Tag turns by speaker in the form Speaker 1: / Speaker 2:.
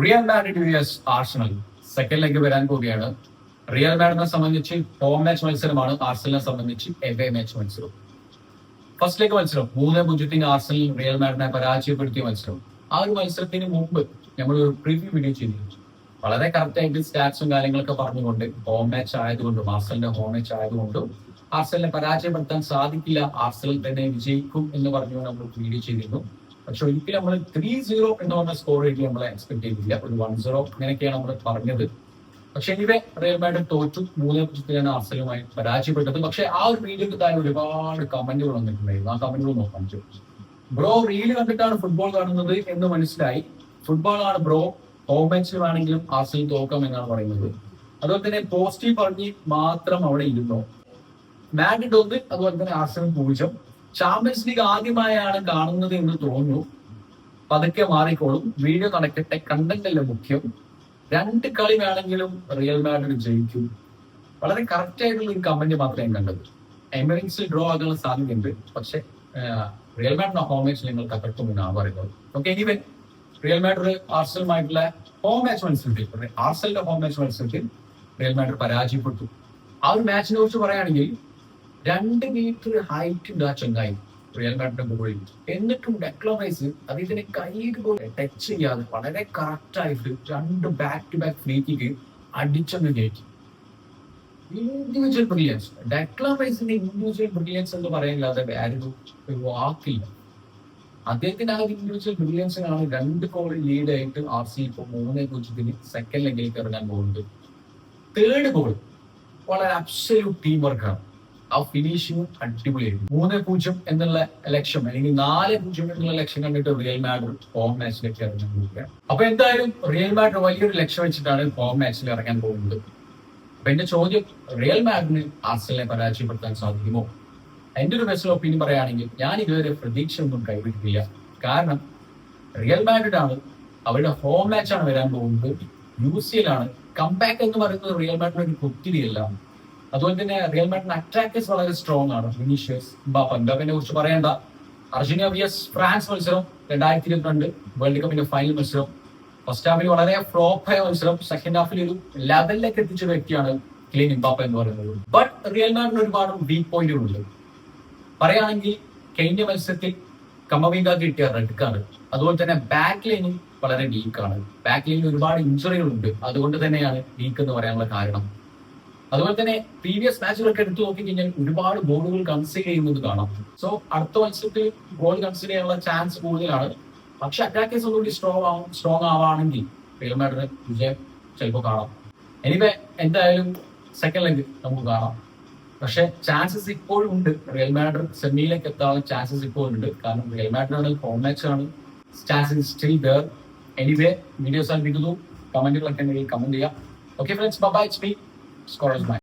Speaker 1: Real Madrid vs Arsenal second leg വരാൻ പോവുകയാണ്. Real മാഡ്രിഡിനെ സംബന്ധിച്ച് ഹോം മാച്ച് മത്സരമാണ്, ആർസണലിനെ സംബന്ധിച്ച് എവേ മാച്ച് മത്സരം. ഫസ്റ്റ് ലെഗ് മത്സരം 3-0 ആർസണൽ റിയൽ മാഡ്രിഡിനെ പരാജയപ്പെടുത്തിയ മത്സരം. ആ ഒരു മത്സരത്തിന് മുമ്പ് നമ്മൾ ഒരു പ്രിവ്യൂ വീഡിയോ ചെയ്തിരുന്നു. വളരെ കറക്റ്റ് ആയിട്ട് സ്റ്റാറ്റ്സും കാര്യങ്ങളൊക്കെ പറഞ്ഞുകൊണ്ട് ഹോം മാച്ച് ആയതുകൊണ്ടും ആർസണലിന്റെ ഹോം മാച്ച് ആയതുകൊണ്ടും ആർസണലിനെ പരാജയപ്പെടുത്താൻ സാധിക്കില്ല, ആർസണൽ തന്നെ വിജയിക്കും എന്ന് പറഞ്ഞുകൊണ്ട് നമ്മൾ വീഡിയോ ചെയ്തിരുന്നു. പക്ഷെ ഒരിക്കലും നമ്മൾ 3-0 എന്ന് പറഞ്ഞ സ്കോർ റേറ്റിൽ നമ്മൾ എക്സ്പെക്ട് ചെയ്തില്ല. ഒരു 1-0 അങ്ങനെയൊക്കെയാണ് നമ്മൾ പറഞ്ഞത്. പക്ഷെ ഇനിവേ റിയൽ മാഡ്രിഡ് തോറ്റു, 3-0 ആർസണലുമായി പരാജയപ്പെട്ടത്. പക്ഷെ ആ ഒരു വീഡിയോക്ക് താഴെ ഒരുപാട് കമന്റുകൾ വന്നിട്ടുണ്ടായിരുന്നു. ആ കമന്റുകൾ നോക്കാൻ പറ്റും. ബ്രോ റീല് കണ്ടിട്ടാണ് ഫുട്ബോൾ കാണുന്നത് എന്ന് മനസ്സിലായി. ഫുട്ബോൾ ആണ് ബ്രോ, ഹോം മാച്ചിലാണെങ്കിലും ആർസണൽ തോക്കാം എന്നാണ് പറയുന്നത്. അതുപോലെ തന്നെ പോസിറ്റീവ് പറഞ്ഞ് മാത്രം അവിടെ ഇരുന്നു. മാഡ്രിഡ് 1, അതുപോലെ തന്നെ ആർസണൽ 0. ചാമ്പ്യൻസ് ലീഗ് ആദ്യമായാണ് കാണുന്നത് എന്ന് തോന്നുന്നു. പതുക്കെ മാറിക്കോളും, വീഡിയോ നടക്കട്ടെ, കണ്ടന്റ് അല്ല മുഖ്യം. 2 കളി വേണമെങ്കിലും റിയൽ മാഡ്രിഡ് ജയിക്കും. വളരെ കറക്റ്റ് ആയിട്ടുള്ള ഒരു കമന്റ് മാത്രമേ ഞാൻ കണ്ടത്. എമിറേറ്റ്സിൽ ഡ്രോ ആകാനുള്ള സാധ്യതയുണ്ട്, പക്ഷെ റിയൽ മാഡ്രിഡ് ഹോം മാച്ച് നിങ്ങൾ തകർക്കുമെന്നാണ് പറയുന്നത്. ഓക്കെ, എനിവേ റിയൽ മാഡ്രിഡ് ആർസണലുമായിട്ടുള്ള ഹോം മാച്ച് മത്സരത്തിൽ, ആർസണലിന്റെ ഹോം മാച്ച് മത്സരത്തിൽ റിയൽ മാഡ്രിഡ് പരാജയപ്പെട്ടു. ആ ഒരു മാച്ചിനെ കുറിച്ച് പറയുകയാണെങ്കിൽ 2 മീറ്റർ ഹൈറ്റ് ഉണ്ട് ആ ചെങ്ങായി റിയൽ മാഡ്രിഡിന്റെ ഗോളിൽ. എന്നിട്ടും ഡെക്ലാൻ റൈസ് അദ്ദേഹത്തിന്റെ കൈയിൽ ടച്ച് ചെയ്യാതെ വളരെ കറക്റ്റ് ആയിട്ട് 2 back to back free kick അടിച്ചെന്ന് കയറ്റി. ഇൻഡിവിജ്വൽ ബ്രില്യൻസ്, ഡെക്ലാൻ റൈസിന്റെ ഇൻഡിവിജ്വൽ ബ്രില്യൻസ് എന്ന് പറയാനില്ലാതെ വേറെ ഒരു വാക്കില്ല. അദ്ദേഹത്തിന്റെ ആ ഒരു ഇൻഡിവിജ്വൽ ബ്രില്യൻസിനാണ് 2 ഗോൾ ലീഡായിട്ട് ആർസി ഇപ്പോൾ 3-0 സെക്കൻഡ് ലെഗിലേക്ക് ഇറങ്ങാൻ പോകുന്നത്. തേർഡ് ഗോൾ വളരെ അബ്സല്യൂട്ട് ടീം വർക്കാണ്. ആ ഫിനിഷിംഗ് അടിപൊളിയായിരുന്നു. 3-0 എന്നുള്ള ലക്ഷ്യം അല്ലെങ്കിൽ 4-0 എന്നുള്ള ലക്ഷ്യം കണ്ടിട്ട് റിയൽ മാഡ്രിഡ് ഹോം മാച്ചിലേക്ക് ഇറങ്ങാൻ പോവുകയാണ്. അപ്പൊ എന്തായാലും റിയൽ മാഡ്രിഡ് വലിയൊരു ലക്ഷ്യം വെച്ചിട്ടാണ് ഹോം മാച്ചിൽ ഇറങ്ങാൻ പോകുന്നത്. അപ്പൊ എന്റെ ചോദ്യം, റിയൽ മാഡ്രിഡിന് ആർസണലിനെ പരാജയപ്പെടുത്താൻ സാധിക്കുമോ? എന്റെ ഒരു ബെസ്റ്റ് ഒപ്പീനിയൻ പറയുകയാണെങ്കിൽ ഞാൻ ഇതുവരെ പ്രതീക്ഷ ഒന്നും കൈവിട്ടിട്ടില്ല. കാരണം റിയൽ മാഡ്രിഡ് ആണ്, അവരുടെ ഹോം മാച്ചാണ് വരാൻ പോകുന്നത്. UCL ആണ്. കംബാക്ക് എന്ന് പറയുന്നത് റിയൽ മാഡ്രിഡ് ഒരു കുത്തിരിയല്ല. അതുപോലെ തന്നെ റിയൽ മാഡ്രിഡ് അറ്റാക്കേഴ്സ് വളരെ സ്ട്രോങ് ആണ്. വിനീഷ്യസ്, എംബാപ്പെ കുറിച്ച് പറയേണ്ട. അർജന്റീന vs ഫ്രാൻസ് മത്സരം 2022 വേൾഡ് കപ്പിന്റെ ഫൈനൽ മത്സരം. ഫസ്റ്റ് ഹാഫിൽ വളരെ ഫ്ലോപ്പ് ആയ മത്സരം, സെക്കൻഡ് ഹാഫിൽ ഒരു ലെവലിലേക്ക് എത്തിച്ച വ്യക്തിയാണ് കിലിയൻ എംബാപ്പെ എന്ന് പറയുന്നത്. ബട്ട് റിയൽ മാഡ്രിഡ് ഒരുപാട് വീക്ക് പോയിന്റുകളുണ്ട്. പറയുകയാണെങ്കിൽ കഴിഞ്ഞ മത്സരത്തിൽ കമവിംഗ കിട്ടിയ റെഡ് കാർഡ്. അതുപോലെ തന്നെ ബാക്ക് ലൈനും വളരെ വീക്കാണ്. ബാക്ക് ലൈനിൽ ഒരുപാട് ഇഞ്ചുറികളുണ്ട്. അതുകൊണ്ട് തന്നെയാണ് വീക്ക് എന്ന് പറയാനുള്ള കാരണം. അതുപോലെ തന്നെ പ്രീവിയസ് മാച്ചുകളൊക്കെ എടുത്തു നോക്കിക്കഴിഞ്ഞാൽ ഒരുപാട് ഗോളുകൾ കൺസിഡർ ചെയ്യുന്നത് കാണാം. സോ അടുത്ത മത്സരത്തിൽ ഗോൾ കൺസിഡർ ചെയ്യാനുള്ള ചാൻസ് കൂടുതലാണ്. പക്ഷെ അറ്റാക്കേഴ്സ് ഒന്നുകൂടി സ്ട്രോങ് ആവാണെങ്കിൽ റിയൽ മാഡ്രിഡ് വിജയം ചിലപ്പോൾ കാണാം. എനിവേ എന്തായാലും സെക്കൻഡ് ലെഗ് നമുക്ക് കാണാം. പക്ഷെ ചാൻസസ് ഇപ്പോഴും ഉണ്ട്. റിയൽ മാഡ്രിഡ് സെമിയിലേക്ക് എത്താനുള്ള ചാൻസസ് ഇപ്പോഴും ഉണ്ട്. കാരണം റിയൽ മാഡ്രിഡ് ഹോം മാച്ച് ആണ്. Chances still there. Anyway videos ആയിരിക്കുന്നു. കമന്റുകളൊക്കെ ഉണ്ടെങ്കിൽ കമന്റ് ചെയ്യാം. Okay friends, bye. It's me, Scorers Mind.